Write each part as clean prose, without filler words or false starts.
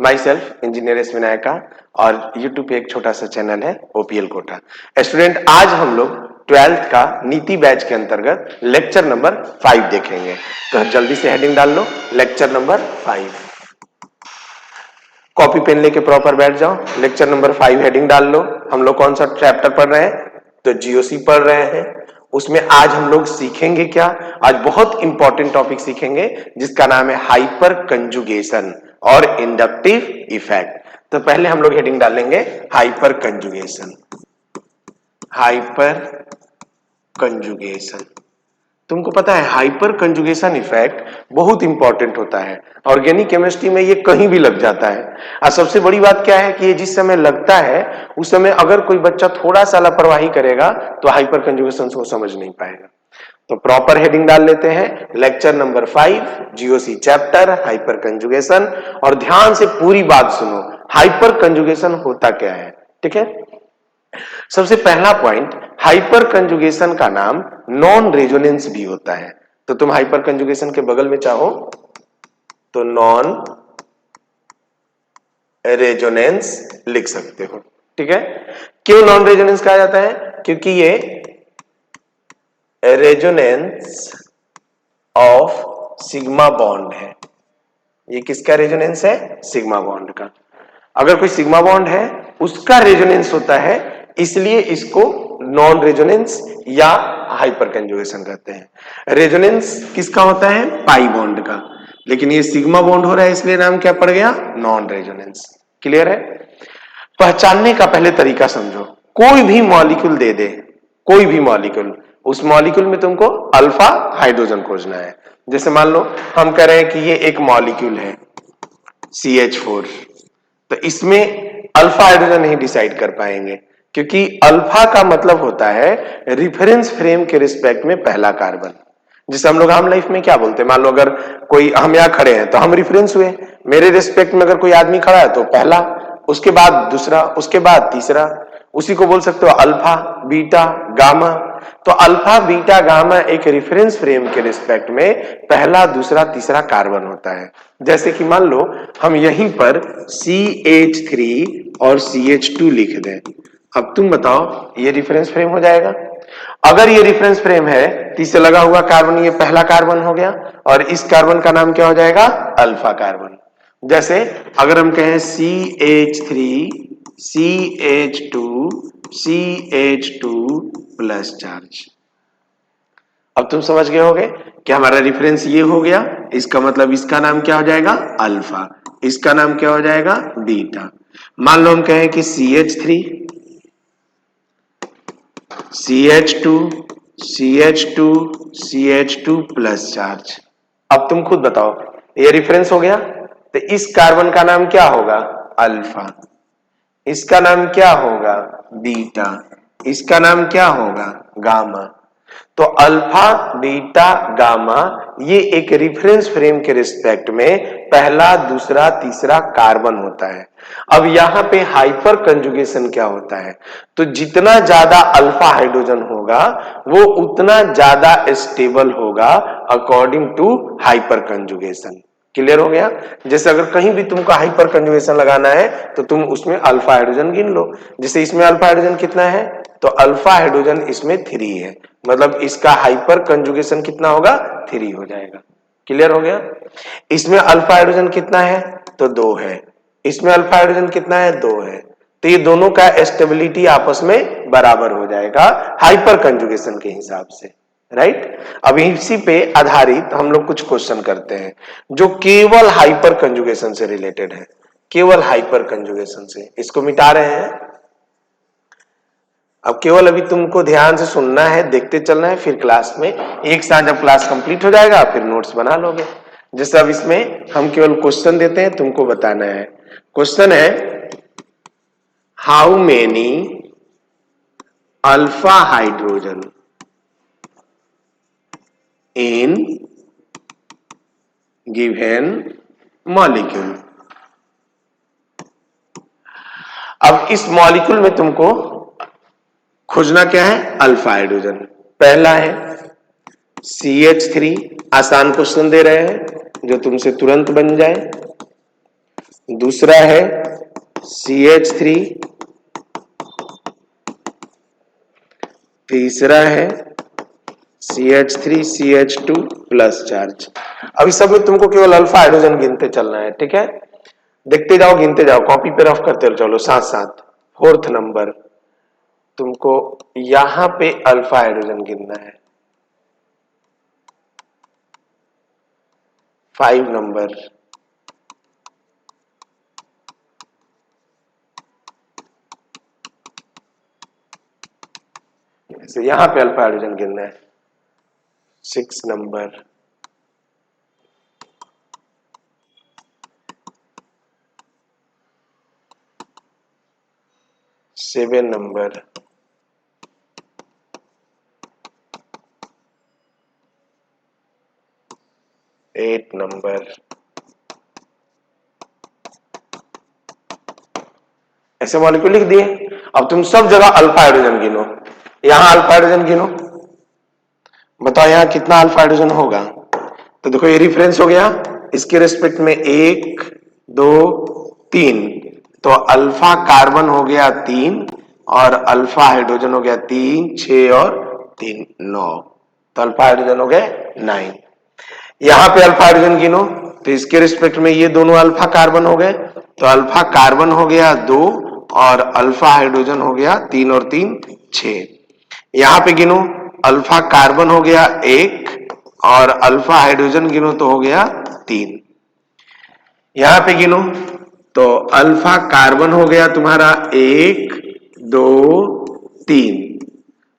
My self engineer S Vinayaka और YouTube पे एक छोटा सा चैनल है ओपीएल कोटा। स्टूडेंट, आज हम लोग 12th का नीति बैच के अंतर्गत लेक्चर नंबर 5 देखेंगे। तो जल्दी से हेडिंग डाल लो, लेक्चर नंबर 5। कॉपी पेन लेके प्रॉपर बैठ जाओ। लेक्चर नंबर 5 हेडिंग डाल लो। हम लोग कौन सा चैप्टर पढ़ रहे हैं? तो जीओसी पढ़ रहे हैं। उसमें आज हम लोग सीखेंगे क्या? आज बहुत इंपॉर्टेंट टॉपिक सीखेंगे जिसका नाम है हाइपर कंजुगेशन और इंडक्टिव इफेक्ट। तो पहले हम लोग हेडिंग डालेंगे हाइपर कंजुगेशन। हाइपर कंजुगेशन, तुमको पता है हाइपर कंजुगेशन इफेक्ट बहुत इंपॉर्टेंट होता है। ऑर्गेनिक केमिस्ट्री में ये कहीं भी लग जाता है। और सबसे बड़ी बात क्या है कि ये जिस समय लगता है उस समय अगर कोई बच्चा थोड़ा सा लापरवाही करेगा तो हाइपर कंजुगेशन को समझ नहीं पाएगा। तो प्रॉपर हेडिंग डाल लेते हैं, lecture number 5 GOC chapter hyper conjugation. और ध्यान से पूरी बात सुनो, हाइपर कंजुगेशन होता क्या है, ठीक है। सबसे पहला पॉइंट, हाइपर कंजुगेशन का नाम नॉन रेजोनेंस भी होता है। तो तुम हाइपर कंजुगेशन के बगल में चाहो तो नॉन रेजोनेंस लिख सकते हो, ठीक है। क्यों नॉन रेजोनेंस कहा जाता है? क्योंकि ये रेजोनेंस ऑफ सिग्मा बॉन्ड है। ये किसका रेजोनेंस है? सिग्मा बॉन्ड का। अगर कोई सिग्मा बॉन्ड है उसका रेजोनेंस होता है, इसलिए इसको नॉन रेजोनेंस या हाइपर कंजुगेशन कहते हैं। रेजोनेंस किसका होता है? पाई बॉन्ड का। लेकिन ये सिग्मा बॉन्ड हो रहा है इसलिए नाम क्या पड़ गया? Non resonance. क्लियर है? पहचानने का पहले तरीका समझो। कोई भी मॉलिक्यूल दे दे, कोई भी मॉलिक्यूल, उस मॉलिक्यूल में तुमको अल्फा हाइड्रोजन खोजना है। जैसे मान लो हम कह रहे हैं कि ये एक मॉलिक्यूल है CH4, तो इसमें अल्फा हाइड्रोजन नहीं डिसाइड कर पाएंगे, क्योंकि अल्फा का मतलब होता है रेफरेंस फ्रेम के रिस्पेक्ट में पहला कार्बन। जिसे हम लोग आम लाइफ में क्या बोलते हैं, मान लो अगर कोई, हम यहां खड़े हैं तो हम रेफरेंस हुए, मेरे रिस्पेक्ट में अगर कोई आदमी खड़ा है तो पहला, उसके बाद दूसरा, उसके बाद तीसरा। उसी को बोल सकते हो अल्फा बीटा गामा। तो अल्फा बीटा गामा एक रेफरेंस फ्रेम के रिस्पेक्ट में पहला दूसरा तीसरा कार्बन होता है। जैसे कि मान लो हम यहीं पर CH3 और CH2 लिख दें। अब तुम बताओ ये रेफरेंस फ्रेम हो जाएगा? अगर ये रेफरेंस फ्रेम है तो इससे लगा हुआ कार्बन ये पहला कार्बन हो गया, और इस कार्बन का नाम क्या हो जाएगा? Alpha carbon. जैसे अगर हम कहें CH3 CH2 CH2 plus charge. अब तुम समझ गए होगे कि हमारा रेफरेंस ये हो गया, इसका मतलब इसका नाम क्या हो जाएगा? अल्फा। इसका नाम क्या हो जाएगा? बीटा। मान लो हम कहें कि CH3 CH2 CH2 CH2 plus charge. अब तुम खुद बताओ, ये रेफरेंस हो गया, तो इस कार्बन का नाम क्या होगा? अल्फा। इसका नाम क्या होगा? बीटा। इसका नाम क्या होगा? गामा। तो अल्फा बीटा गामा ये एक रेफरेंस फ्रेम के रिस्पेक्ट में पहला दूसरा तीसरा कार्बन होता है। अब यहां पे हाइपर कंजुगेशन क्या होता है? तो जितना ज्यादा अल्फा हाइड्रोजन होगा वो उतना ज्यादा स्टेबल होगा according to hyperconjugation. Clear हो गया? जैसे अगर कहीं भी तुमको हाइपर कंजुगेशन लगाना है तो तुम उसमें अल्फा हाइड्रोजन गिन लो। जैसे इसमें अल्फा हाइड्रोजन कितना है? तो अल्फा हाइड्रोजन इसमें 3 है, मतलब इसका हाइपर कंजुगेशन कितना होगा? 3 हो जाएगा। क्लियर हो गया? इसमें अल्फा हाइड्रोजन कितना है? तो 2 है। इसमें अल्फा हाइड्रोजन कितना है? 2 है। तो ये दोनों का स्टेबिलिटी आपस में बराबर हो जाएगा हाइपर कंजुगेशन के हिसाब से, राइट। अब इसी पे आधारित हम लोग कुछ क्वेश्चन करते हैं जो केवल हाइपर कंजुगेशन से रिलेटेड है, केवल हाइपर कंजुगेशन से। इसको मिटा रहे हैं। अब केवल अभी तुमको ध्यान से सुनना है, देखते चलना है, फिर क्लास में एक साथ जब क्लास कंप्लीट हो जाएगा फिर नोट्स बना लोगे। जैसे अब इसमें हम केवल क्वेश्चन देते हैं, तुमको बताना है। क्वेश्चन है how many alpha hydrogen in given molecule. अब इस मॉलिक्यूल में तुमको खोजना क्या है? Alpha hydrogen. पहला है CH3, आसान क्वेश्चन दे रहे हैं जो तुमसे तुरंत बन जाए। दूसरा है CH3, तीसरा है CH3CH2 प्लस चार्ज। अभी सब में तुमको केवल अल्फा हाइड्रोजन गिनते चलना है, ठीक है? देखते जाओ, गिनते जाओ, कॉपी पे रफ करते चलो साथ साथ। फोर्थ नंबर तुमको यहां पे अल्फा हाइड्रोजन गिनना है। 5 नंबर यहां पे अल्फा हाइड्रोजन गिनना है। 6 नंबर 7 नंबर 8 नंबर। ऐसे मॉलिक्यूल लिख दिए। अब तुम सब जगह अल्फा हाइड्रोजन गिनो। यहां अल्फा हाइड्रोजन गिनो, बताओ यहां कितना अल्फा हाइड्रोजन होगा? तो देखो ये रिफरेंस हो गया, इसके रेस्पेक्ट में 1 2 3, तो अल्फा कार्बन हो गया 3 और अल्फा हाइड्रोजन हो गया 3 6 और 3 9, तो अल्फा हाइड्रोजन हो गए 9। यहां पे अल्फा हाइड्रोजन गिनो, तो इसके रिस्पेक्ट में ये दोनों अल्फा कार्बन हो गए, तो अल्फा कार्बन हो गया 2 और अल्फा हाइड्रोजन हो गया 3 और 3 6। यहां पे गिनो, अल्फा कार्बन हो गया 1 और अल्फा हाइड्रोजन गिनो तो हो गया 3। यहां पे गिनो तो अल्फा कार्बन हो गया तुम्हारा 1 2 3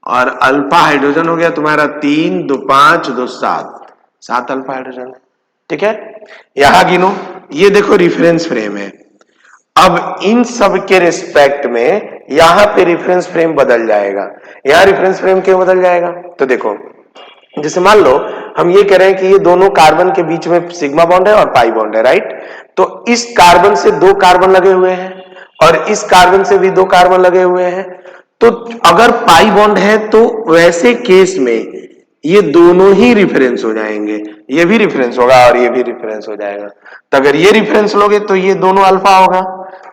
और अल्फा हाइड्रोजन हो गया तुम्हारा 3 2 5 2 7, 7 अल्फा हाइड्रोजन है, ठीक है? यहां गिनो, ये देखो रिफरेंस फ्रेम है। अब इन सब के रिस्पेक्ट में यहां पे रेफरेंस फ्रेम बदल जाएगा। यहां रेफरेंस फ्रेम क्यों बदल जाएगा? तो देखो, जैसे मान लो हम ये कह रहे हैं कि ये दोनों कार्बन के बीच में सिग्मा बॉन्ड है और पाई बॉन्ड है, राइट? तो इस कार्बन से 2 कार्बन लगे हुए हैं और इस कार्बन से भी 2 कार्बन लगे हुए हैं, तो अगर पाई बॉन्ड है तो वैसे केस में ये दोनों ही रिफरेंस हो जाएंगे, ये भी रिफरेंस होगा और ये भी रिफरेंस हो जाएगा। तो अगर ये रिफरेंस लोगे तो ये दोनों अल्फा होगा,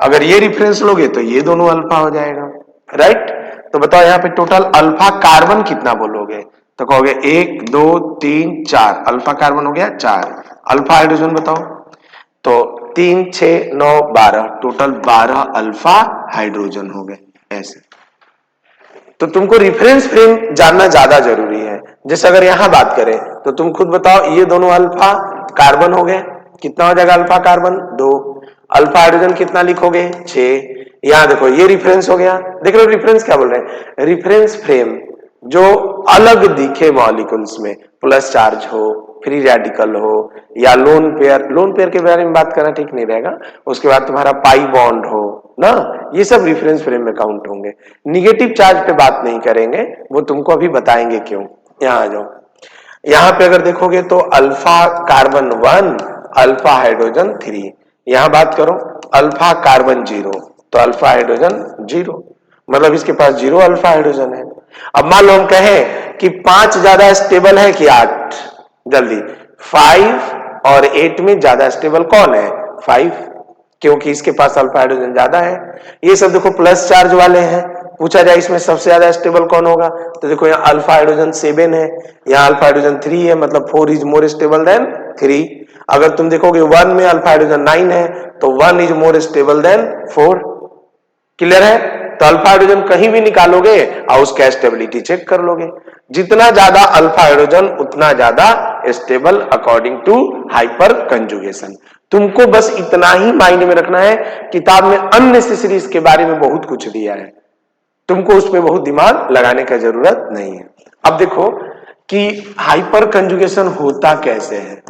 अगर ये रिफरेंस लोगे तो ये दोनों अल्फा हो जाएगा, राइट? तो बताओ यहाँ पे टोटल अल्फा कार्बन कितना बोलोगे? तो कहोगे 1 2 3 4, अल्फा कार्बन हो गया 4। अल्फा हाइड्रोजन बताओ, तो 3 6 9 12, टोटल 12 अल्फा हाइड्रोजन हो गए। ऐसे तो तुमको रिफरेंस फ्रेम जानना ज्यादा जरूरी है। जैसे अगर यहां बात करें तो तुम खुद बताओ, ये दोनों अल्फा कार्बन हो गए, कितना हो जाएगा अल्फा कार्बन? 2। अल्फा हाइड्रोजन कितना लिखोगे? 6। यहां देखो ये रिफरेंस हो गया, देख रहे हो रिफरेंस क्या बोल रहे हैं? रिफरेंस फ्रेम जो अलग दिखे मॉलिक्यूल्स में, प्लस चार्ज हो, फ्री रेडिकल हो या लोन पेयर, लोन पेयर के बारे में बात करना ठीक नहीं रहेगा, उसके बाद तुम्हारा पाई बॉन्ड हो ना, ये सब रिफरेंस फ्रेम में काउंट होंगे। निगेटिव चार्ज पे बात नहीं करेंगे, वो तुमको अभी बताएंगे क्यों। यहां आ जाओ, यहां पे अगर देखोगे तो अल्फा कार्बन 1 अल्फा हाइड्रोजन 3, यहां बात करो अल्फा कार्बन 0 तो अल्फा हाइड्रोजन 0, मतलब इसके पास 0 अल्फा हाइड्रोजन है। अब मान लो हम कहें कि 5 ज्यादा स्टेबल है कि 8, जल्दी 5 और 8 में ज्यादा स्टेबल कौन है? 5, क्योंकि इसके पास अल्फा हाइड्रोजन ज्यादा है। ये सब देखो प्लस चार्ज वाले हैं, पूछा जाए इसमें सबसे ज्यादा स्टेबल कौन होगा? तो देखो यहाँ अल्फा हाइड्रोजन 7 है, यहाँ अल्फा हाइड्रोजन 3 है, मतलब 4 इज मोर स्टेबल देन 3। अगर तुम देखोगे 1 में अल्फा हाइड्रोजन 9 है तो 1 is more stable then 4। Clear है? तो अल्फा हाइड्रोजन कहीं भी निकालोगे और उसका स्टेबिलिटी चेक कर लोगे, जितना ज्यादा अल्फा हाइड्रोजन उतना ज्यादा stable according to hyperconjugation. तुमको बस इतना ही माइंड में रखना है, किताब में अननेसेसरी इसके बारे में बहुत कुछ दिया है, तुमको उस पर बहुत दिमाग लगाने का जरूरत नहीं है। अब देखो कि हाइपर कंजुगेशन होता कैसे है।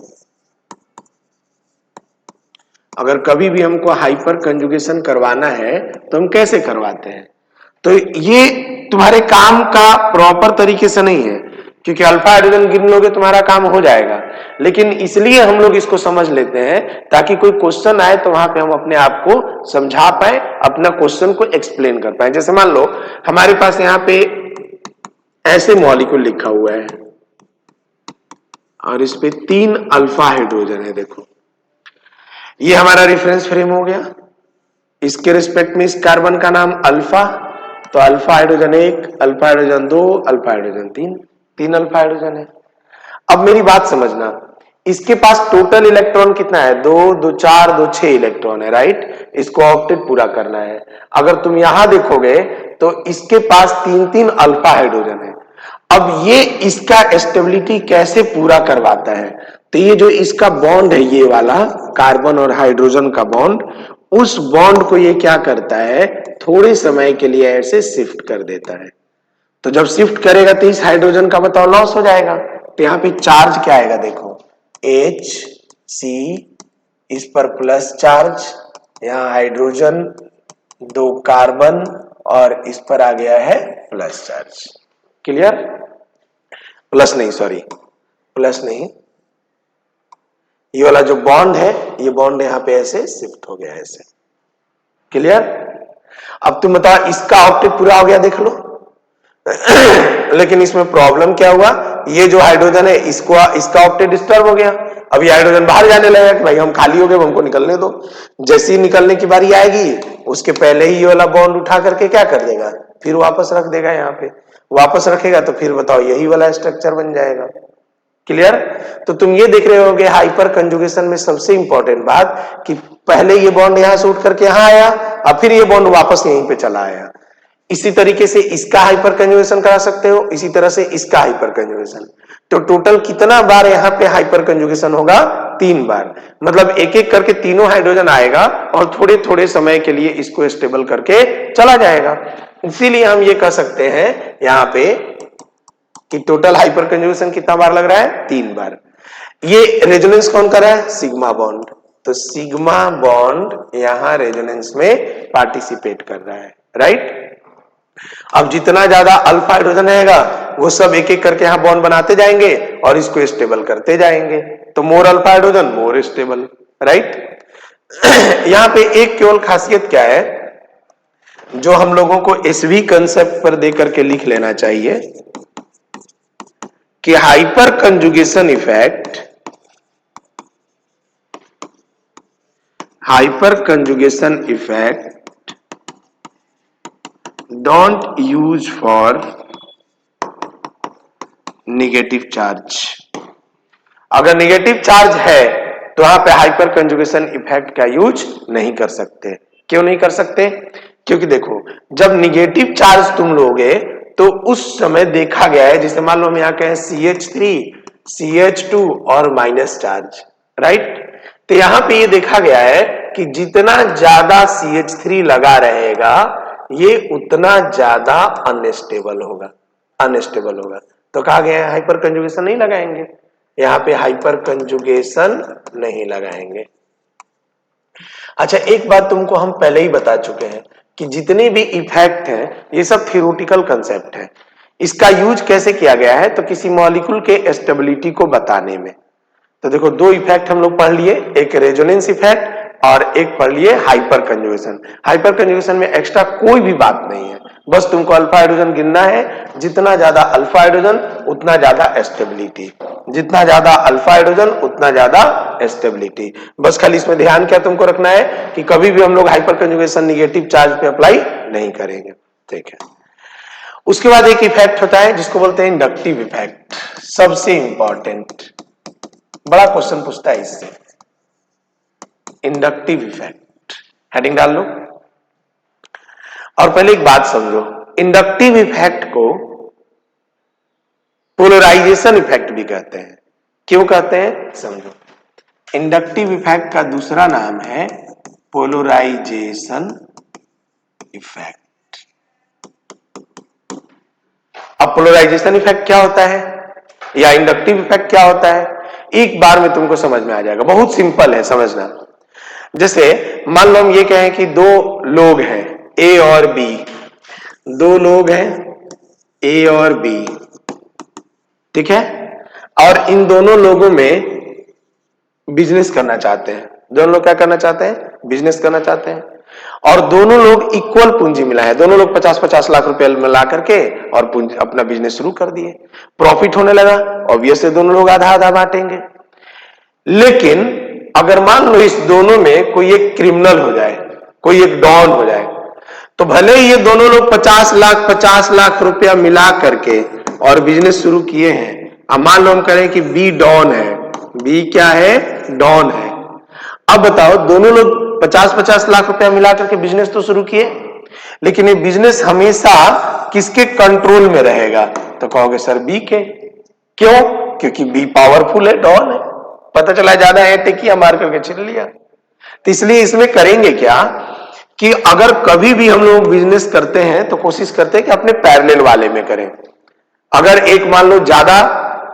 अगर कभी भी हमको हाइपर कंजुगेशन करवाना है तो हम कैसे करवाते हैं? तो ये तुम्हारे काम का प्रॉपर तरीके से नहीं है, क्योंकि अल्फा हाइड्रोजन गिन लोगे तुम्हारा काम हो जाएगा, लेकिन इसलिए हम लोग इसको समझ लेते हैं ताकि कोई क्वेश्चन आए तो वहां पे हम अपने आप को समझा पाए, अपना क्वेश्चन को एक्सप्लेन कर पाए। जैसे मान लो हमारे पास यहाँ पे ऐसे मॉलिक्यूल लिखा हुआ है और इस पे 3 अल्फा हाइड्रोजन है, देखो ये हमारा रेफरेंस फ्रेम हो गया। इसके रिस्पेक्ट में इस कार्बन का नाम अल्फा, तो alpha hydrogen 1, alpha hydrogen 2, alpha hydrogen 3, 3 alpha hydrogen है। अब मेरी बात समझना, इसके पास टोटल इलेक्ट्रॉन कितना है? 2 2 4 2 6 इलेक्ट्रॉन है, राइट। इसको ऑक्टेट पूरा करना है। अगर तुम यहां देखोगे तो इसके पास 3 अल्फा हाइड्रोजन है। अब ये इसका स्टेबिलिटी कैसे पूरा करवाता है? तो ये जो इसका बॉन्ड है, ये वाला कार्बन और हाइड्रोजन का बॉन्ड, उस बॉन्ड को ये क्या करता है, थोड़े समय के लिए ऐसे शिफ्ट कर देता है। तो जब शिफ्ट करेगा तो इस हाइड्रोजन का बताओ लॉस हो जाएगा। तो यहां पे चार्ज क्या आएगा, देखो H C, इस पर प्लस चार्ज, यहां हाइड्रोजन 2 कार्बन और इस पर आ गया है प्लस चार्ज। क्लियर? प्लस नहीं, सॉरी प्लस नहीं, ये वाला जो बॉन्ड है, ये बॉन्ड यहां पे ऐसे शिफ्ट हो गया है ऐसे। क्लियर? अब तुम बताओ, इसका ऑक्टेट पूरा हो गया, देख लो। लेकिन इसमें प्रॉब्लम क्या हुआ, ये जो हाइड्रोजन है इसका ऑक्टेट डिस्टर्ब हो गया। अब ये हाइड्रोजन बाहर जाने लगा कि भाई हम खाली हो गए, हमको निकलने दो। जैसे ही निकलने की बारी आएगी, उसके पहले ही ये वाला बॉन्ड उठा करके क्या कर देगा, फिर वापस रख देगा। यहाँ पे वापस रखेगा तो फिर बताओ यही वाला स्ट्रक्चर बन जाएगा। क्लियर? तो तुम ये देख रहे होगे हाइपर कंजुगेशन में सबसे इंपॉर्टेंट बात कि पहले ये बॉन्ड यहां से उठ करके यहां आया, अब फिर ये बॉन्ड वापस यहीं पे चला आया। इसी तरीके से इसका हाइपर कंजुगेशन करा सकते हो, इसी तरह से इसका हाइपर कंजुगेशन। तो टोटल कितना बार यहां पे हाइपर कंजुगेशन होगा? 3 बार। मतलब एक एक करके तीनों हाइड्रोजन आएगा और थोड़े थोड़े समय के लिए इसको स्टेबल करके चला जाएगा। इसीलिए हम ये कह सकते हैं यहां पे कि टोटल हाइपर कंजुगेशन कितना बार लग रहा है? 3 बार। ये रेजोनेंस कौन कर रहा है? Sigma bond. तो सिग्मा बॉन्ड यहां रेजोनेंस में पार्टिसिपेट कर रहा है, राइट। अब जितना ज्यादा अल्फा हाइड्रोजन रहेगा, वो सब एक एक करके यहां बॉन्ड बनाते जाएंगे और इसको स्टेबल करते जाएंगे। तो more alpha hydrogen more stable, right. यहां पे एक केवल खासियत क्या है, जो हम लोगों को एसवी कंसेप्ट पर देकर के लिख लेना चाहिए कि hyper conjugation effect, don't use for negative charge. अगर निगेटिव चार्ज है तो वहां पे हाइपर कंजुगेशन इफेक्ट का यूज नहीं कर सकते। क्यों नहीं कर सकते? क्योंकि देखो, जब निगेटिव चार्ज तुम लोगे तो उस समय देखा गया है, जैसे मान लो हम यहां कहें CH3 CH2 और माइनस चार्ज, राइट। तो यहां पे ये देखा गया है कि जितना ज्यादा CH3 लगा रहेगा, ये उतना ज्यादा अनस्टेबल होगा। तो कहा गया है हाइपर कंजुगेशन नहीं लगाएंगे, यहां पे हाइपर कंजुगेशन नहीं लगाएंगे। अच्छा, एक बात तुमको हम पहले ही बता चुके हैं कि जितने भी इफेक्ट हैं, ये सब थियोरेटिकल कंसेप्ट है। इसका यूज कैसे किया गया है, तो किसी मॉलिक्यूल के स्टेबिलिटी को बताने में। तो देखो, 2 इफेक्ट हम लोग पढ़ लिए, एक रेजोनेंस इफेक्ट और एक पढ़ लिए हाइपर कंजुगेशन। हाइपर कंजुगेशन में एक्स्ट्रा कोई भी बात नहीं है, बस तुमको अल्फा हाइड्रोजन गिनना है। जितना ज्यादा अल्फा हाइड्रोजन उतना ज्यादा स्टेबिलिटी, जितना ज्यादा अल्फा हाइड्रोजन उतना ज्यादा स्टेबिलिटी। बस खाली इसमें ध्यान क्या तुमको रखना है कि कभी भी हम लोग हाइपर कंजुगेशन निगेटिव चार्ज पे अप्लाई नहीं करेंगे, ठीक है। उसके बाद एक इफेक्ट होता है जिसको बोलते हैं इंडक्टिव इफेक्ट, सबसे इंपॉर्टेंट, बड़ा क्वेश्चन पूछता है इससे। इंडक्टिव इफेक्ट हेडिंग डाल लो। और पहले एक बात समझो, इंडक्टिव इफेक्ट को पोलराइजेशन इफेक्ट भी कहते हैं। क्यों कहते हैं, समझो। इंडक्टिव इफेक्ट का दूसरा नाम है पोलराइजेशन इफेक्ट। अब पोलराइजेशन इफेक्ट क्या होता है या इंडक्टिव इफेक्ट क्या होता है, एक बार में तुमको समझ में आ जाएगा। बहुत सिंपल है समझना। जैसे मान लो हम ये कहें कि 2 लोग हैं, A और B। 2 लोग हैं, A और B, ठीक है। और इन दोनों लोगों में बिजनेस करना चाहते हैं। दोनों लोग क्या करना चाहते हैं, बिजनेस करना चाहते हैं। और दोनों लोग इक्वल पूंजी मिला है, दोनों लोग 50-50 लाख रुपए मिला करके और अपना बिजनेस शुरू कर दिए। प्रॉफिट होने लगा, ऑब्वियसली दोनों लोग आधा आधा बांटेंगे। लेकिन अगर मान लो इस दोनों में कोई एक क्रिमिनल हो जाए, कोई एक डॉन हो जाए, तो भले ही ये दोनों लोग 50 लाख रुपया मिला करके और बिजनेस शुरू किए हैं। अब मान लो हम करें कि बी डॉन है, बी क्या है, डॉन है। अब बताओ दोनों लोग 50 लाख रुपया मिला करके बिजनेस तो शुरू किए, लेकिन ये बिजनेस हमेशा किसके कंट्रोल में रहेगा? तो कहोगे सर बी के। क्यों? क्योंकि बी पावरफुल है, डॉन है, पता चला ज्यादा है, टेकिया मार करके छीन लिया। तो इसलिए इसमें करेंगे क्या कि अगर कभी भी हम लोग बिजनेस करते हैं तो कोशिश करते हैं कि अपने पैरेलल वाले में करें। अगर एक मान लो ज्यादा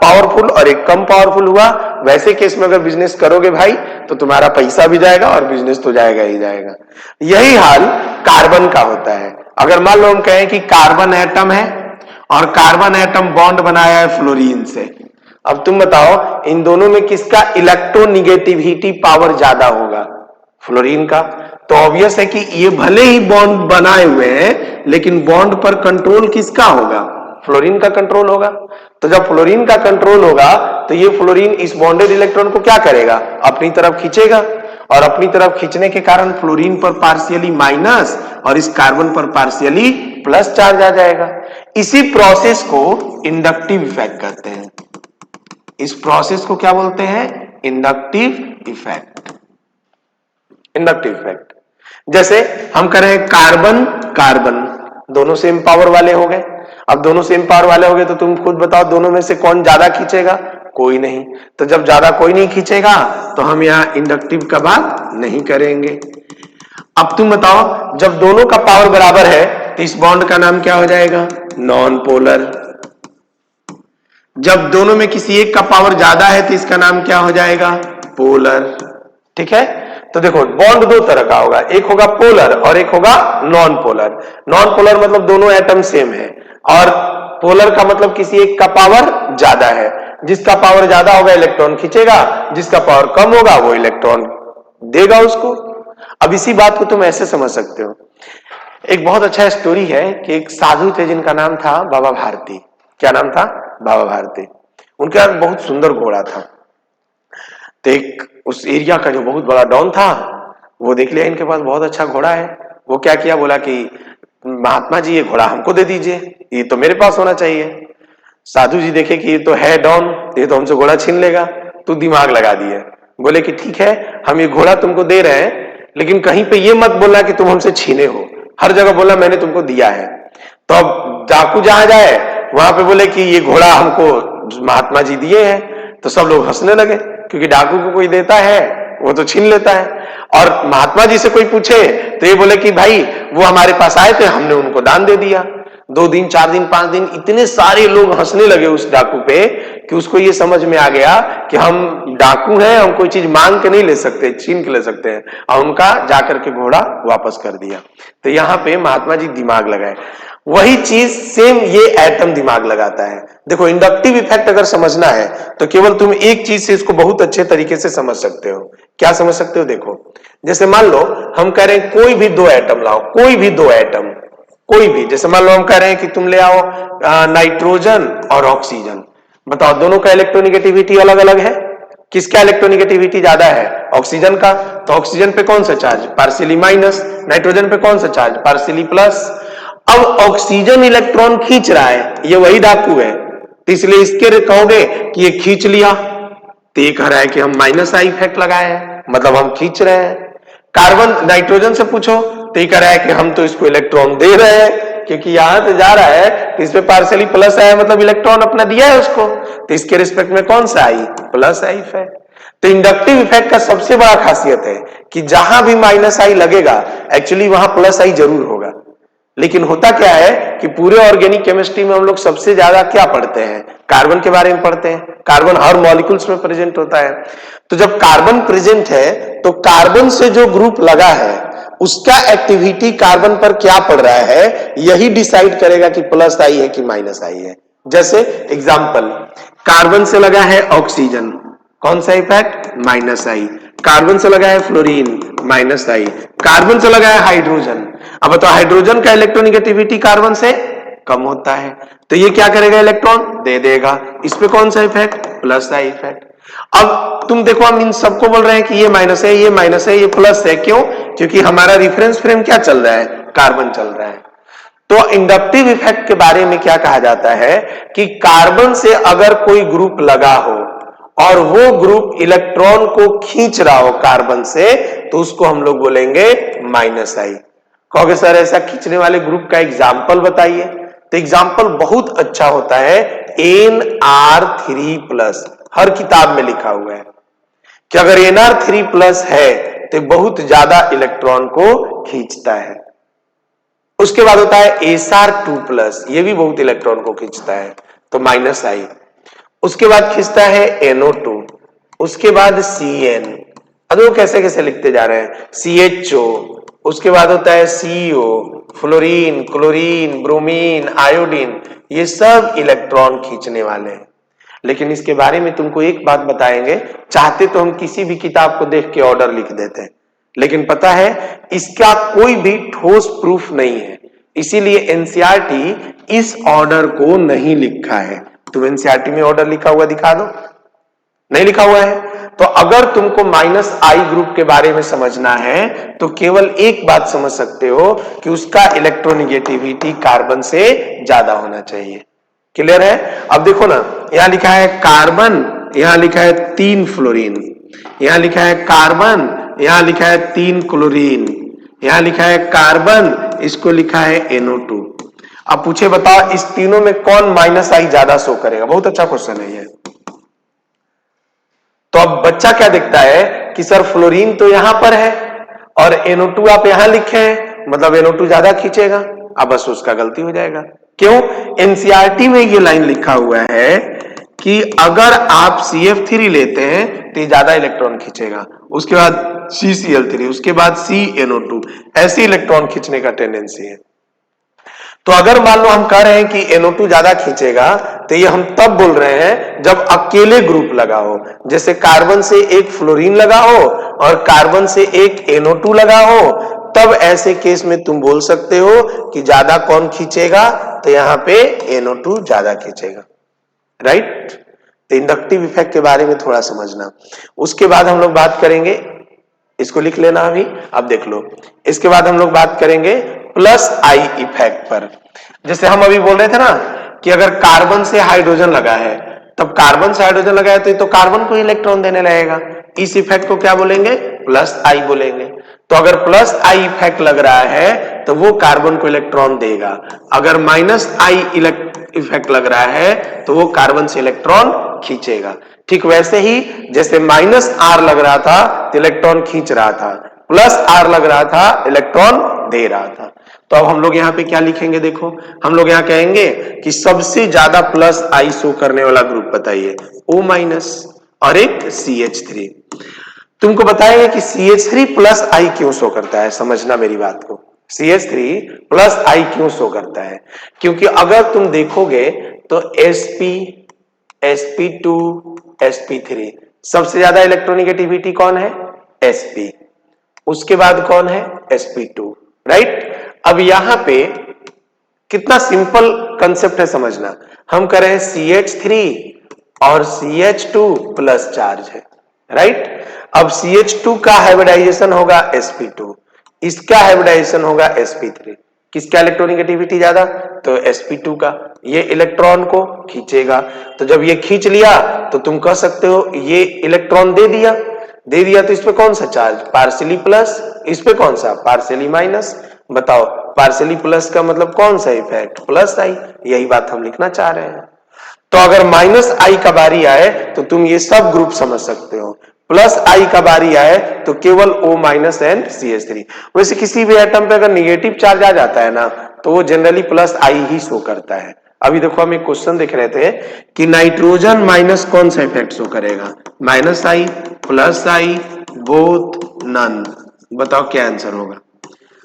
पावरफुल और एक कम पावरफुल हुआ, वैसे केस में अगर बिजनेस करोगे भाई तो तुम्हारा पैसा भी जाएगा और बिजनेस तो जाएगा ही जाएगा। यही हाल कार्बन का होता है। अगर मान लो हम कहें कि कार्बन एटम है और कार्बन एटम बॉन्ड बनाया है फ्लोरीन से, अब तुम बताओ इन दोनों में किसका इलेक्ट्रोनिगेटिविटी पावर ज्यादा होगा? फ्लोरीन का। तो ऑब्वियस है कि ये भले ही बॉन्ड बनाए हुए हैं लेकिन बॉन्ड पर कंट्रोल किसका होगा? फ्लोरीन का कंट्रोल होगा। तो जब फ्लोरीन का कंट्रोल होगा तो ये फ्लोरीन इस बॉन्डेड इलेक्ट्रॉन को क्या करेगा? अपनी तरफ खींचेगा, और अपनी तरफ खींचने के कारण फ्लोरीन पर पार्शियली माइनस और इस कार्बन पर पार्शियली प्लस चार्ज आ जाएगा। इसी प्रोसेस को इंडक्टिव इफेक्ट कहते हैं। इस प्रोसेस को क्या बोलते हैं? Inductive effect. Inductive effect. जैसे हम कह रहे हैं कार्बन कार्बन, दोनों सेम पावर वाले हो गए। अब दोनों सेम पावर वाले हो गए तो तुम खुद बताओ दोनों में से कौन ज्यादा खींचेगा? कोई नहीं। तो जब ज्यादा कोई नहीं खींचेगा तो हम यहां इंडक्टिव का बात नहीं करेंगे। अब तुम बताओ जब दोनों का पावर बराबर है तो इस बॉन्ड का नाम क्या हो जाएगा? Non polar. जब दोनों में किसी एक का पावर ज्यादा है तो इसका नाम क्या हो जाएगा? पोलर। ठीक है। तो देखो बॉन्ड दो तरह का होगा, एक होगा पोलर और एक होगा नॉन पोलर। नॉन पोलर मतलब दोनों एटम सेम है, और पोलर का मतलब किसी एक का पावर ज्यादा है। जिसका पावर ज्यादा होगा इलेक्ट्रॉन खींचेगा, जिसका पावर कम होगा वो इलेक्ट्रॉन देगा उसको। अब इसी बात को तुम ऐसे समझ सकते हो। एक बहुत अच्छा स्टोरी है कि एक साधु थे जिनका नाम था बाबा भारती। क्या नाम था? बाबा भारती। उनके पास बहुत सुंदर घोड़ा था। तो एक उस एरिया का जो बहुत बड़ा डॉन था वो देख लिया इनके पास बहुत अच्छा घोड़ा है। वो क्या किया, बोला कि महात्मा जी ये घोड़ा हमको दे दीजिए, ये तो मेरे पास होना चाहिए। साधु जी देखे कि ये तो है डॉन, ये तो हमसे घोड़ा छीन लेगा, तो दिमाग लगा दिए। बोले कि ठीक है हम ये घोड़ा तुमको दे रहे हैं, लेकिन कहीं पे ये मत बोलना कि तुम हमसे छीने हो, हर जगह बोला मैंने तुमको दिया है। तो अब डाकू जहां जाए वहां पे बोले कि ये घोड़ा हमको महात्मा जी दिए हैं, तो सब लोग हंसने लगे, क्योंकि डाकू को कोई देता है वो तो छीन लेता है। और महात्मा जी से कोई पूछे तो ये बोले कि भाई वो हमारे पास आए थे, हमने उनको दान दे दिया। 2 दिन 4 दिन 5 दिन इतने सारे लोग हंसने लगे उस डाकू पे कि उसको ये समझ में आ गया कि हम डाकू हैं, हम कोई चीज मांग के नहीं ले सकते, छीन के ले सकते हैं। और उनका जाकर के घोड़ा वापस कर दिया। तो यहां पे महात्मा जी दिमाग लगाए। वही चीज सेम ये एटम दिमाग लगाता है। देखो इंडक्टिव इफेक्ट अगर समझना है तो केवल तुम एक चीज से इसको बहुत अच्छे तरीके से समझ सकते हो। क्या समझ सकते हो? देखो जैसे मान लो हम कह रहे हैं कोई भी 2 एटम लाओ, कोई भी 2 एटम, कोई भी। जैसे मान लो हम कह रहे हैं कि तुम ले आओ नाइट्रोजन और ऑक्सीजन। बताओ दोनों का इलेक्ट्रोनिगेटिविटी अलग अलग है। किसका इलेक्ट्रोनिगेटिविटी ज्यादा है? ऑक्सीजन का। तो ऑक्सीजन पे कौन सा चार्ज? Partially minus. नाइट्रोजन पे कौन सा चार्ज? Partially plus. अब ऑक्सीजन इलेक्ट्रॉन खींच रहा है, ये वही डाकू है, तो इसलिए इसके कहोगे कि ये खींच लिया, तो ये कह रहा है कि हम माइनस आई इफेक्ट लगाए हैं, मतलब हम खींच रहे हैं। कार्बन नाइट्रोजन से पूछो तो ये कह रहा है कि हम तो इसको इलेक्ट्रॉन दे रहे हैं, क्योंकि यहां से जा रहा है तो इस पे पार्शियली प्लस आया, मतलब इलेक्ट्रॉन अपना दिया है उसको, तो इसके रिस्पेक्ट में कौन सा आई? Plus I effect. तो इंडक्टिव इफेक्ट का सबसे बड़ा खासियत है कि जहां भी माइनस आई लगेगा एक्चुअली वहां प्लस आई जरूर होगा। लेकिन होता क्या है कि पूरे ऑर्गेनिक केमिस्ट्री में हम लोग सबसे ज्यादा क्या पढ़ते हैं? कार्बन के बारे में पढ़ते हैं। कार्बन हर मॉलिक्यूल्स में प्रेजेंट होता है। तो जब कार्बन प्रेजेंट है तो कार्बन से जो ग्रुप लगा है उसका एक्टिविटी कार्बन पर क्या पड़ रहा है, यही डिसाइड करेगा कि प्लस आई है कि माइनस आई है। जैसे एग्जांपल, कार्बन से लगा है ऑक्सीजन, कौन सा इफेक्ट? माइनस आई। कार्बन से लगा है फ्लोरीन, माइनस आई। कार्बन से लगा है हाइड्रोजन, अब बताओ हाइड्रोजन का इलेक्ट्रोनिगेटिविटी कार्बन से कम होता है, तो ये क्या करेगा? इलेक्ट्रॉन दे देगा। इस पे कौन सा इफेक्ट? Plus I effect. अब तुम देखो, हम इन सबको बोल रहे हैं कि ये माइनस है, ये माइनस है, ये प्लस है। क्यों? क्योंकि हमारा रेफरेंस फ्रेम क्या चल रहा है? कार्बन चल रहा है। तो इंडक्टिव इफेक्ट के बारे में क्या कहा जाता है कि कार्बन से अगर कोई ग्रुप लगा हो और वो ग्रुप इलेक्ट्रॉन को खींच रहा हो कार्बन से, तो उसको हम लोग बोलेंगे माइनस आई। कहोगे सर ऐसा खींचने वाले ग्रुप का एग्जाम्पल बताइए। तो एग्जाम्पल बहुत अच्छा होता है NR3+। हर किताब में लिखा हुआ है कि अगर NR3+ है तो बहुत ज्यादा इलेक्ट्रॉन को खींचता है। उसके बाद होता है SR2+, ये भी बहुत इलेक्ट्रॉन को खींचता है, तो माइनस आई। उसके बाद खींचता है NO2, उसके बाद CN। अब वो कैसे कैसे लिखते जा रहे हैं, CHO, उसके बाद होता है CO, fluorine, chlorine, bromine, iodine, ये सब इलेक्ट्रॉन खींचने वाले हैं। लेकिन इसके बारे में तुमको एक बात बताएंगे, चाहते तो हम किसी भी किताब को देख के ऑर्डर लिख देते हैं, लेकिन पता है इसका कोई भी ठोस प्रूफ नहीं है। इसीलिए एनसीईआरटी इस ऑर्डर को नहीं लिखा है। तुम एनसीईआरटी में ऑर्डर लिखा हुआ दिखा दो, नहीं लिखा हुआ है। तो अगर तुमको माइनस आई ग्रुप के बारे में समझना है तो केवल एक बात समझ सकते हो कि उसका इलेक्ट्रोनिगेटिविटी कार्बन से ज्यादा होना चाहिए। क्लियर है? अब देखो ना, यहां लिखा है कार्बन, यहां लिखा है 3 फ्लोरीन, यहां लिखा है कार्बन, यहां लिखा है 3 क्लोरीन, यहां लिखा है कार्बन, इसको लिखा है NO2। अब पूछे बताओ इस तीनों में कौन माइनस आई ज्यादा शो करेगा? बहुत अच्छा क्वेश्चन है ये। तो अब बच्चा क्या देखता है कि सर फ्लोरीन तो यहां पर है और NO2 आप यहां लिखे हैं, मतलब NO2 ज्यादा खींचेगा। अब बस उसका गलती हो जाएगा। क्यों? एनसीईआरटी में ये लाइन लिखा हुआ है कि अगर आप CF3 लेते हैं तो ये ज्यादा इलेक्ट्रॉन खींचेगा, उसके बाद CCl3, उसके बाद CNO2, ऐसे इलेक्ट्रॉन खींचने का टेंडेंसी है। तो अगर मान लो हम कह रहे हैं कि NO2 ज्यादा खींचेगा, तो ये हम तब बोल रहे हैं जब अकेले ग्रुप लगा हो, जैसे कार्बन से एक फ्लोरीन लगा हो और कार्बन से एक NO2 लगा हो, तब ऐसे केस में तुम बोल सकते हो कि ज्यादा कौन खींचेगा, तो यहां पे NO2 ज्यादा खींचेगा। राइट? तो इंडक्टिव इफेक्ट के बारे में थोड़ा समझना। उसके बाद हम लोग बात करेंगे, इसको लिख लेना अभी, अब देख लो। इसके बाद हम लोग बात करेंगे प्लस आई इफेक्ट पर। जैसे हम अभी बोल रहे थे ना कि अगर कार्बन से हाइड्रोजन लगा है, तब कार्बन से हाइड्रोजन लगा है तो कार्बन को इलेक्ट्रॉन देने लगेगा। इस इफेक्ट को क्या बोलेंगे? प्लस आई बोलेंगे। तो अगर प्लस आई इफेक्ट लग रहा है तो वो कार्बन को इलेक्ट्रॉन देगा। अगर माइनस आई इफेक्ट लग रहा है तो वो कार्बन से इलेक्ट्रॉन खींचेगा। ठीक वैसे ही जैसे माइनस आर लग रहा था तो इलेक्ट्रॉन खींच रहा था, प्लस आर लग रहा था इलेक्ट्रॉन दे रहा था। तो अब हम लोग यहाँ पे क्या लिखेंगे? देखो, हम लोग यहाँ कहेंगे कि सबसे ज्यादा प्लस आई शो करने वाला ग्रुप बताइए, O- और एक CH3। तुमको बताएंगे कि CH3 प्लस आई क्यों शो करता है। समझना मेरी बात को, CH3 प्लस आई क्यों शो करता है? क्योंकि अगर तुम देखोगे तो Sp, Sp2, Sp3, सबसे ज्यादा इलेक्ट्रोनिगेटिविटी कौन है? Sp। उसके बाद कौन है? Sp2। राइट? अब यहां पे कितना सिंपल कंसेप्ट है समझना। हम कह रहे हैं CH3 और CH2 प्लस चार्ज है। राइट? अब CH2 का हाइब्रिडाइजेशन होगा Sp2, इसका हाइब्रिडाइजेशन होगा Sp3। किसका इलेक्ट्रोनिगेटिविटी ज्यादा? तो Sp2 का। ये इलेक्ट्रॉन को खींचेगा, तो जब ये खींच लिया तो तुम कह सकते हो ये इलेक्ट्रॉन दे दिया। दे दिया तो इस पे कौन सा चार्ज? Partially plus. इस पे कौन सा? Partially minus. बताओ, पार्शियली प्लस का मतलब कौन सा इफेक्ट? प्लस आई। यही बात हम लिखना चाह रहे हैं। तो अगर माइनस आई का बारी आए तो तुम ये सब ग्रुप समझ सकते हो। प्लस आई का बारी आए तो केवल O- एंड CH3। वैसे किसी भी एटम पे अगर निगेटिव चार्ज आ जाता है ना तो वो जनरली प्लस आई ही शो करता है। अभी देखो हम एक क्वेश्चन देख रहे थे कि नाइट्रोजन माइनस कौन सा इफेक्ट शो करेगा? माइनस आई, प्लस आई, बोथ, नन। बताओ क्या आंसर होगा?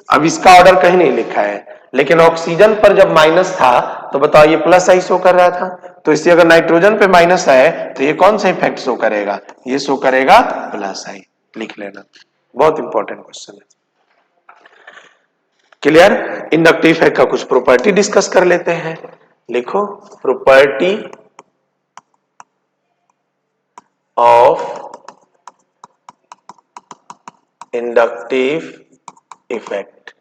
अब इसका ऑर्डर कहीं नहीं लिखा है, लेकिन ऑक्सीजन पर जब माइनस था तो बताओ ये प्लस आई शो कर रहा था, तो इससे अगर नाइट्रोजन पे माइनस है तो ये कौन सा इफेक्ट शो करेगा? ये शो करेगा प्लस आई। लिख लेना, बहुत इंपॉर्टेंट क्वेश्चन है। क्लियर? इंडक्टिव इफेक्ट का कुछ प्रॉपर्टी डिस्कस कर लेते हैं। लिखो, property of inductive effect.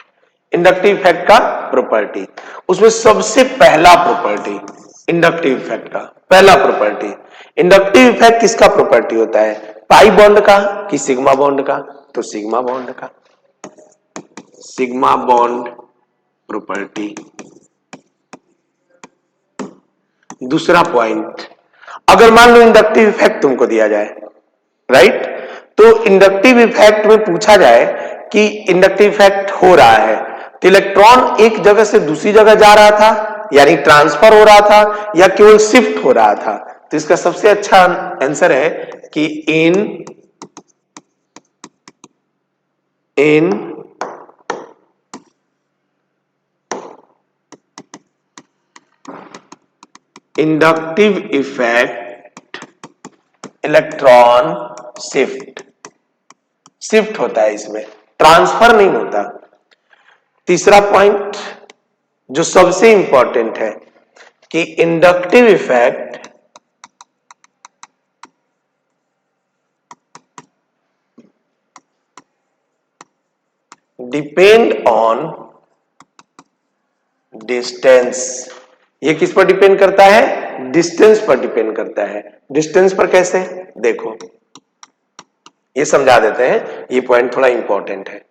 Inductive effect का प्रॉपर्टी, उसमें सबसे पहला प्रॉपर्टी इंडक्टिव इफेक्ट का पहला प्रॉपर्टी। इंडक्टिव इफेक्ट किसका प्रॉपर्टी होता है? पाई बॉन्ड का कि सिग्मा बॉन्ड का? तो सिग्मा बॉन्ड का, सिग्मा बॉन्ड प्रॉपर्टी। दूसरा पॉइंट, अगर मान लो इंडक्टिव इफेक्ट तुमको दिया जाए, राइट, तो इंडक्टिव इफेक्ट में पूछा जाए कि इंडक्टिव इफेक्ट हो रहा है तो इलेक्ट्रॉन एक जगह से दूसरी जगह जा रहा था, यानी ट्रांसफर हो रहा था, या केवल शिफ्ट हो रहा था? तो इसका सबसे अच्छा आंसर है कि इन इंडक्टिव इफेक्ट इलेक्ट्रॉन शिफ्ट होता है, इसमें ट्रांसफर नहीं होता। तीसरा पॉइंट जो सबसे इंपॉर्टेंट है कि inductive effect depend on distance. ये किस पर डिपेंड करता है? डिस्टेंस पर डिपेंड करता है। डिस्टेंस पर कैसे? देखो, ये समझा देते हैं, ये पॉइंट थोड़ा इंपॉर्टेंट है।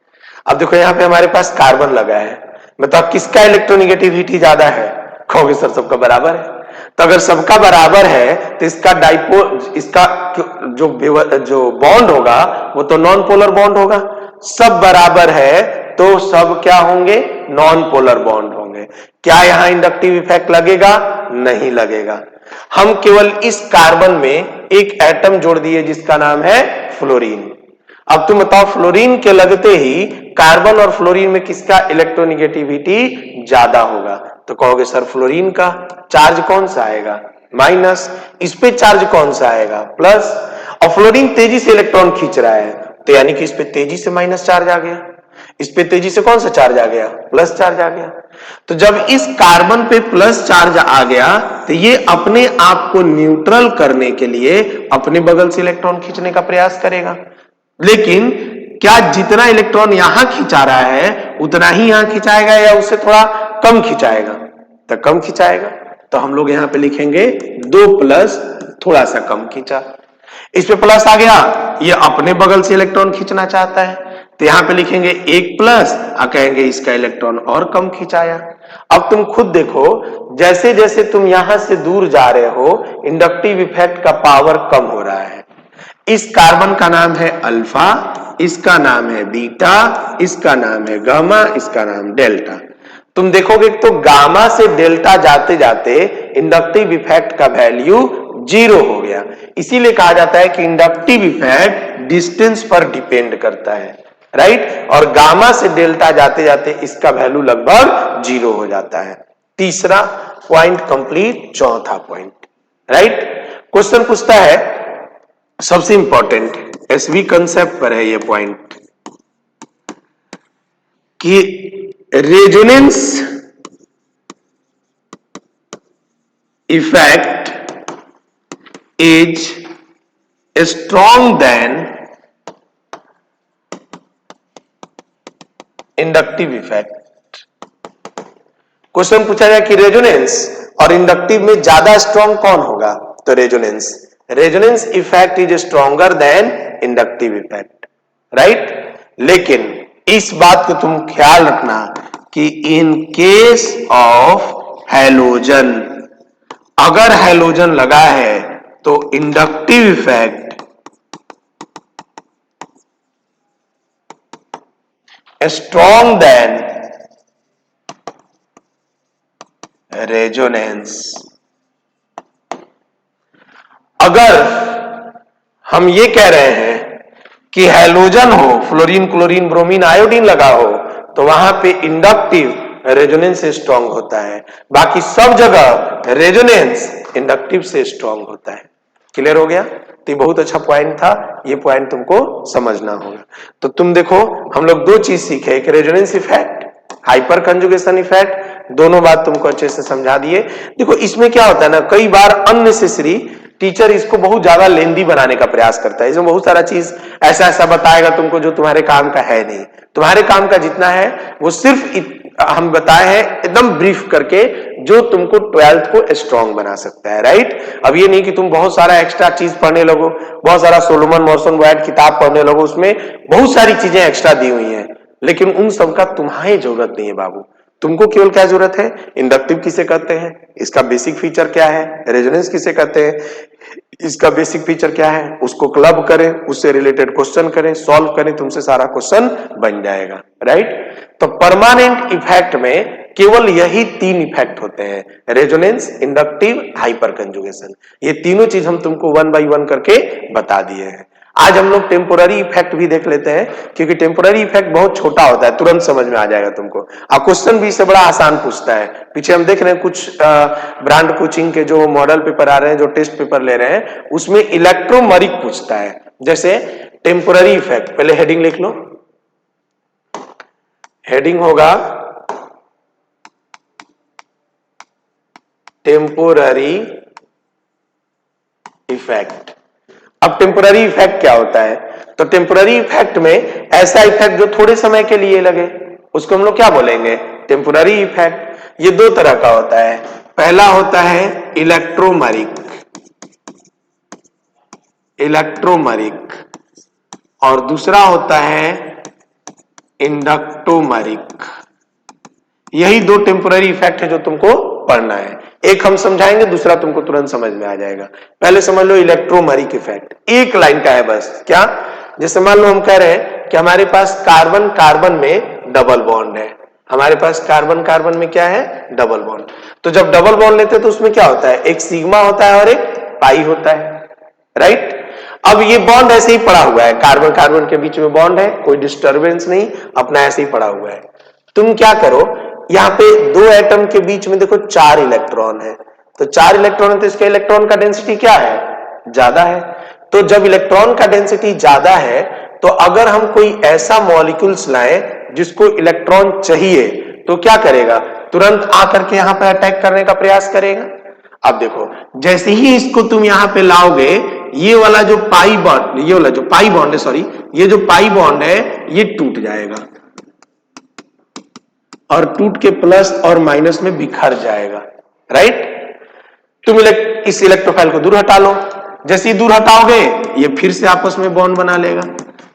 अब देखो यहां पे हमारे पास कार्बन लगा है, मतलब किसका इलेक्ट्रोनेगेटिविटी ज्यादा है? कहोगे सर सबका बराबर है। तो अगर सबका बराबर है तो इसका इसका जो बॉन्ड होगा वो तो नॉन पोलर बॉन्ड होगा। सब बराबर है तो सब क्या होंगे? नॉन पोलर बॉन्ड होंगे। क्या यहां इंडक्टिव इफेक्ट लगेगा? नहीं लगेगा। हम केवल इस कार्बन में एक एटम जोड़ दिए जिसका नाम है फ्लोरीन। अब तुम बताओ, फ्लोरीन के लगते ही कार्बन और फ्लोरीन में किसका इलेक्ट्रोनेगेटिविटी ज्यादा होगा? तो कहोगे सर फ्लोरीन का। चार्ज कौन सा आएगा? माइनस। इस पे चार्ज कौन सा आएगा? प्लस। और फ्लोरीन तेजी से इलेक्ट्रॉन खींच रहा है तो यानी कि इस पे तेजी से माइनस चार्ज आ गया, इस पे तेजी से कौन सा चार्ज आ गया? प्लस चार्ज आ गया। तो जब इस कार्बन पे प्लस चार्ज आ गया तो ये अपने आप को न्यूट्रल करने के लिए अपने बगल से इलेक्ट्रॉन खींचने का प्रयास करेगा। लेकिन क्या जितना इलेक्ट्रॉन यहां खिंचा रहा है उतना ही यहां खिंचाएगा या उससे थोड़ा कम खिंचाएगा? तो कम खिंचाएगा। तो हम लोग यहां पे लिखेंगे 2 प्लस थोड़ा सा कम खींचा। इस पे प्लस आ गया, ये अपने बगल से इलेक्ट्रॉन खींचना चाहता है तो यहां पे लिखेंगे 1 प्लस और कहेंगे इसका इलेक्ट्रॉन और कम खिंचाया। अब तुम खुद देखो, जैसे जैसे तुम यहां से दूर जा रहे हो इंडक्टिव इफेक्ट का पावर कम हो रहा है। इस कार्बन का नाम है अल्फा, इसका नाम है बीटा, इसका नाम है गामा, इसका नाम डेल्टा। तुम देखोगे तो गामा से डेल्टा जाते जाते इंडक्टिव इफेक्ट का वैल्यू 0 हो गया। इसीलिए कहा जाता है कि इंडक्टिव इफेक्ट डिस्टेंस पर डिपेंड करता है, राइट। और गामा से डेल्टा जाते जाते इसका वैल्यू लगभग 0 हो जाता है। तीसरा पॉइंट कंप्लीट। चौथा पॉइंट, राइट। क्वेश्चन पूछता है, सबसे इंपॉर्टेंट एसवी कंसेप्ट पर है ये पॉइंट, कि resonance effect is strong than inductive effect. Question पूछा गया कि रेजोनेंस और इंडक्टिव में ज्यादा स्ट्रॉन्ग कौन होगा? तो resonance effect is stronger than inductive effect, right. लेकिन इस बात को तुम ख्याल रखना कि इन केस ऑफ हैलोजन, अगर हैलोजन लगा है तो inductive effect strong than resonance. अगर हम ये कह रहे हैं कि हैलोजन हो, फ्लोरीन क्लोरीन ब्रोमीन आयोडीन लगा हो, तो वहां पे इंडक्टिव रेजोनेंस से स्ट्रांग होता है, बाकी सब जगह रेजोनेंस इंडक्टिव से स्ट्रांग होता है। क्लियर हो गया? तो ये बहुत अच्छा पॉइंट था, ये पॉइंट तुमको समझना होगा। तो तुम देखो हम लोग 2 चीज सीखे, एक resonance effect, hyper conjugation effect, दोनों बात तुमको अच्छे से समझा दिए। देखो इसमें क्या होता है ना, कई बार अननेसेसरी टीचर इसको बहुत ज्यादा लेंदी बनाने का प्रयास करता है, इसमें बहुत सारा चीज ऐसा ऐसा बताएगा तुमको जो तुम्हारे काम का है नहीं। तुम्हारे काम का जितना है वो सिर्फ हम बताए हैं एकदम ब्रीफ करके, जो तुमको 12th को स्ट्रांग बना सकता है, राइट। अब ये नहीं कि तुम बहुत सारा एक्स्ट्रा चीज पढ़ने लगो, बहुत सारा सोलोमन मॉर्सन वाइट किताब पढ़ने लगो, उसमें बहुत सारी चीजें एक्स्ट्रा दी हुई हैं, लेकिन उन सब का तुम्हारी जरूरत नहीं है बाबू। तुमको केवल क्या जरूरत है, इंडक्टिव किसे कहते हैं, इसका बेसिक फीचर क्या है, रेजोनेंस किसे कहते हैं, इसका बेसिक फीचर क्या है, उसको क्लब करें, उससे रिलेटेड क्वेश्चन करें, सॉल्व करें, तुमसे सारा क्वेश्चन बन जाएगा, राइट। तो परमानेंट इफेक्ट में केवल यही 3 इफेक्ट होते हैं, रेजोनेंस, इंडक्टिव, हाइपर कंजुगेशन। ये तीनों चीज हम तुमको 1 बाय 1 करके बता दिए हैं। आज हम लोग टेम्पोररी इफेक्ट भी देख लेते हैं, क्योंकि टेम्पोररी इफेक्ट बहुत छोटा होता है, तुरंत समझ में आ जाएगा तुमको, और क्वेश्चन भी इससे बड़ा आसान पूछता है। पीछे हम देख रहे हैं कुछ ब्रांड कोचिंग के जो मॉडल पेपर आ रहे हैं, जो टेस्ट पेपर ले रहे हैं, उसमें इलेक्ट्रोमरिक पूछता है। जैसे टेम्पोररी इफेक्ट, पहले हेडिंग लिख लो, हेडिंग होगा टेम्पोररी इफेक्ट। अब टेम्पोररी इफेक्ट क्या होता है, तो टेम्पोररी इफेक्ट में ऐसा इफेक्ट जो थोड़े समय के लिए लगे, उसको हम लोग क्या बोलेंगे, टेम्पोररी इफेक्ट। ये 2 तरह का होता है, पहला होता है इलेक्ट्रोमरिक, इलेक्ट्रोमरिक, और दूसरा होता है इंडक्टोमरिक। यही 2 टेम्पोररी इफेक्ट है जो तुमको पढ़ना है। एक हम समझाएंगे, दूसरा तुमको तुरंत समझ में आ जाएगा। पहले समझ लो इलेक्ट्रोमरिक इफेक्ट, एक लाइन का है बस। क्या, जैसे मान लो हम कह रहे हैं कि हमारे पास कार्बन कार्बन में डबल बॉन्ड है, हमारे पास कार्बन कार्बन में क्या है, डबल बॉन्ड। तो जब डबल बॉन्ड लेते हैं तो उसमें क्या होता है, एक सिग्मा होता है और एक पाई होता है, राइट। अब ये बॉन्ड ऐसे ही पड़ा हुआ है, कार्बन कार्बन के बीच में बॉन्ड है, कोई डिस्टरबेंस नहीं, अपना ऐसे ही पड़ा हुआ है। तुम क्या करो, यहां पे 2 एटम के बीच में देखो 4 इलेक्ट्रॉन है, तो 4 इलेक्ट्रॉन है तो इसके इलेक्ट्रॉन का डेंसिटी क्या है, ज्यादा है। तो जब इलेक्ट्रॉन का डेंसिटी ज्यादा है, तो अगर हम कोई ऐसा मॉलिक्यूल्स लाएं जिसको इलेक्ट्रॉन चाहिए, तो क्या करेगा, तुरंत आकर के यहां पे अटैक करने का प्रयास करेगा। अब देखो, जैसे ही इसको तुम यहां पे लाओगे, ये वाला जो पाई बॉन्ड, ये वाला जो पाई बॉन्ड है, सॉरी, ये जो पाई बॉन्ड है ये टूट जाएगा, और टूट के प्लस और माइनस में बिखर जाएगा, राइट। तुम इस इलेक्ट्रोफाइल को दूर हटा लो, जैसे ही दूर हटाओगे ये फिर से आपस में बॉन्ड बना लेगा।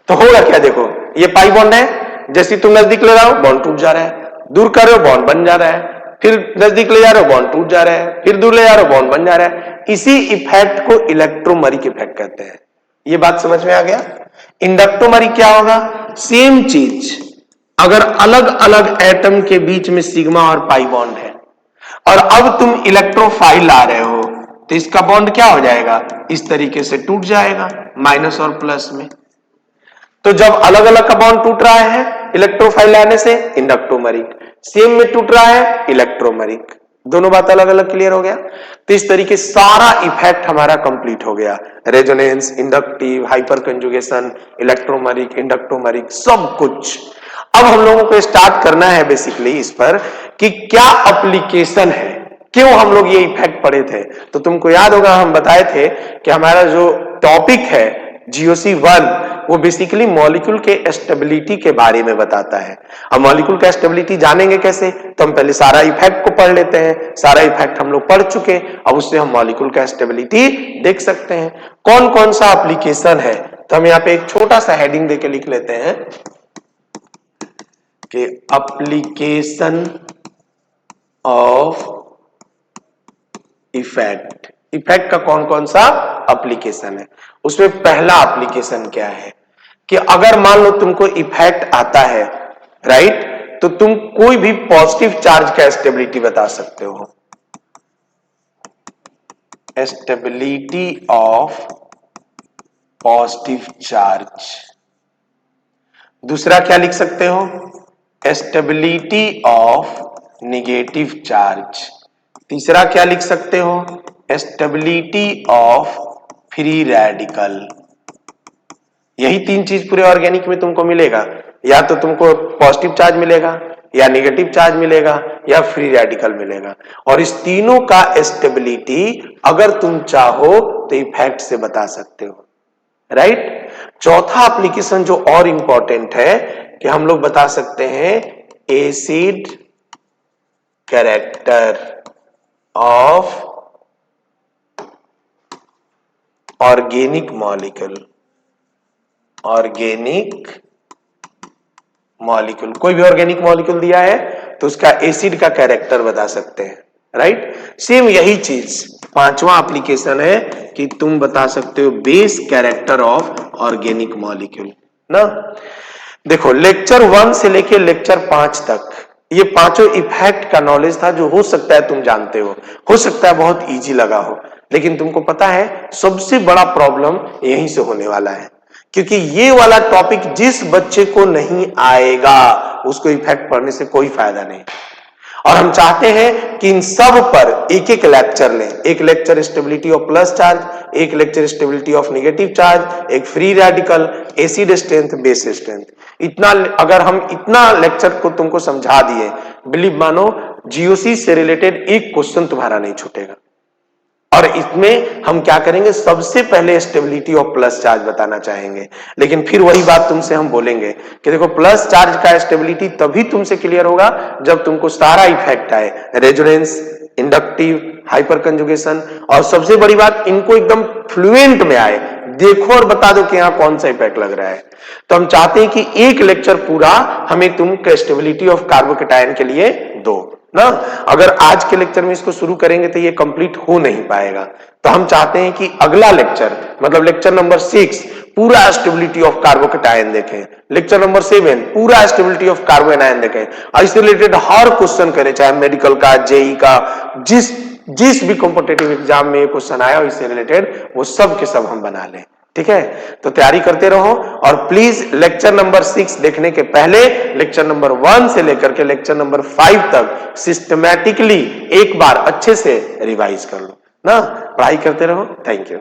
तो होगा क्या, देखो ये पाई बॉन्ड है, जैसे तुम नजदीक ले रहे हो बॉन्ड टूट जा रहा है, दूर कर रहे हो बॉन्ड बन जा रहा है, फिर नजदीक ले जा रहे हो बॉन्ड टूट जा रहा है, फिर दूर ले जा रहे हो बॉन्ड बन जा रहा है। इसी इफेक्ट को इलेक्ट्रोमरिक इफेक्ट कहते हैं। ये बात समझ में आ गया। इंडक्टोमरिक क्या होगा, सेम चीज, अगर अलग अलग एटम के बीच में सिग्मा और पाई बॉन्ड है, और अब तुम इलेक्ट्रोफाइल ला रहे हो, तो इसका बॉन्ड क्या हो जाएगा, इस तरीके से टूट जाएगा, माइनस और प्लस में। तो जब अलग अलग का बॉन्ड टूट रहा है इलेक्ट्रोफाइल लाने से, इंडक्टोमरिक, सेम में टूट रहा है इलेक्ट्रोमरिक। दोनों बात अलग अलग क्लियर हो गया। तो इस तरीके सारा इफेक्ट हमारा कंप्लीट हो गया, resonance, inductive, hyper conjugation, electromeric, inductomeric, सब कुछ। अब हम लोगों को स्टार्ट करना है बेसिकली इस पर कि क्या एप्लीकेशन है, क्यों हम लोग ये इफेक्ट पढ़े थे। तो तुमको याद होगा हम बताए थे कि हमारा जो टॉपिक है GOC 1, वो बेसिकली मॉलिक्यूल के स्टेबिलिटी के बारे में बताता है। अब मॉलिक्यूल का स्टेबिलिटी जानेंगे कैसे, तो हम पहले सारा इफेक्ट को पढ़ लेते हैं। सारा इफेक्ट हम लोग पढ़ चुके, अब उससे हम मॉलिक्यूल का स्टेबिलिटी देख सकते हैं। कौन कौन सा एप्लीकेशन है, तो हम यहाँ पे एक छोटा सा हेडिंग देके लिख लेते हैं कि एप्लीकेशन ऑफ इफेक्ट। इफेक्ट का कौन कौन सा एप्लीकेशन है, उसमें पहला एप्लीकेशन क्या है कि अगर मान लो तुमको इफेक्ट आता है, राइट, तो तुम कोई भी पॉजिटिव चार्ज का स्टेबिलिटी बता सकते हो, स्टेबिलिटी ऑफ पॉजिटिव चार्ज। दूसरा क्या लिख सकते हो, स्टेबिलिटी ऑफ नेगेटिव चार्ज। तीसरा क्या लिख सकते हो, स्टेबिलिटी ऑफ फ्री रेडिकल। यही 3 चीज पूरे ऑर्गेनिक में तुमको मिलेगा, या तो तुमको पॉजिटिव चार्ज मिलेगा, या नेगेटिव चार्ज मिलेगा या फ्री रेडिकल मिलेगा। और इस तीनों का स्टेबिलिटी अगर तुम चाहो तो इफेक्ट से बता सकते हो, राइट। चौथा एप्लीकेशन जो और इंपॉर्टेंट है कि हम लोग बता सकते हैं acid character of organic molecule. Organic molecule, कोई भी ऑर्गेनिक मॉलिक्यूल दिया है तो उसका एसिड का कैरेक्टर बता सकते हैं, राइट। सेम यही चीज पांचवा एप्लीकेशन है कि तुम बता सकते हो base character of organic molecule ना। देखो लेक्चर 1 से लेके लेक्चर 5 तक ये पांचों इफेक्ट का नॉलेज था, जो हो सकता है तुम जानते हो सकता है बहुत इजी लगा हो, लेकिन तुमको पता है सबसे बड़ा प्रॉब्लम यहीं से होने वाला है, क्योंकि ये वाला टॉपिक जिस बच्चे को नहीं आएगा उसको इफेक्ट पढ़ने से कोई फायदा नहीं। और हम चाहते हैं कि इन सब पर एक एक लेक्चर लें, एक lecture stability of plus charge, एक lecture stability of negative charge, एक free radical, acid strength, base strength. इतना अगर हम इतना लेक्चर को तुमको समझा दिए, बिलीव मानो जीओसी से रिलेटेड एक क्वेश्चन तुम्हारा नहीं छूटेगा। और इसमें हम क्या करेंगे, सबसे पहले स्टेबिलिटी ऑफ प्लस चार्ज बताना चाहेंगे, लेकिन फिर वही बात तुमसे हम बोलेंगे कि देखो प्लस चार्ज का स्टेबिलिटी तभी तुमसे क्लियर होगा जब तुमको सारा इफेक्ट आए, रेजोनेंस, इंडक्टिव, हाइपर कंजुगेशन, और सबसे बड़ी बात इनको एकदम फ्लुएंट में आए, देखो और बता दो कि यहां कौन सा इफेक्ट लग रहा है। तो हम चाहते हैं कि एक लेक्चर पूरा हमें तुम स्टेबिलिटी ऑफ कार्बोकेटायन के लिए दो ना। अगर आज के लेक्चर में इसको शुरू करेंगे तो ये कंप्लीट हो नहीं पाएगा, तो हम चाहते हैं कि अगला लेक्चर मतलब लेक्चर नंबर 6 पूरा स्टेबिलिटी ऑफ कार्बोकेटायन देखें, लेक्चर नंबर 7 पूरा स्टेबिलिटी ऑफ कार्बोएनायन देखें, इससे रिलेटेड हर क्वेश्चन करें, चाहे मेडिकल का, जेई का, जिस भी कॉम्पिटिटिव एग्जाम में ये क्वेश्चन आया इससे रिलेटेड वो सब के सब हम बना लें, ठीक है। तो तैयारी करते रहो, और प्लीज लेक्चर नंबर 6 देखने के पहले लेक्चर नंबर 1 से लेकर के लेक्चर नंबर 5 तक सिस्टमैटिकली एक बार अच्छे से रिवाइज कर लो ना। पढ़ाई करते रहो। Thank you.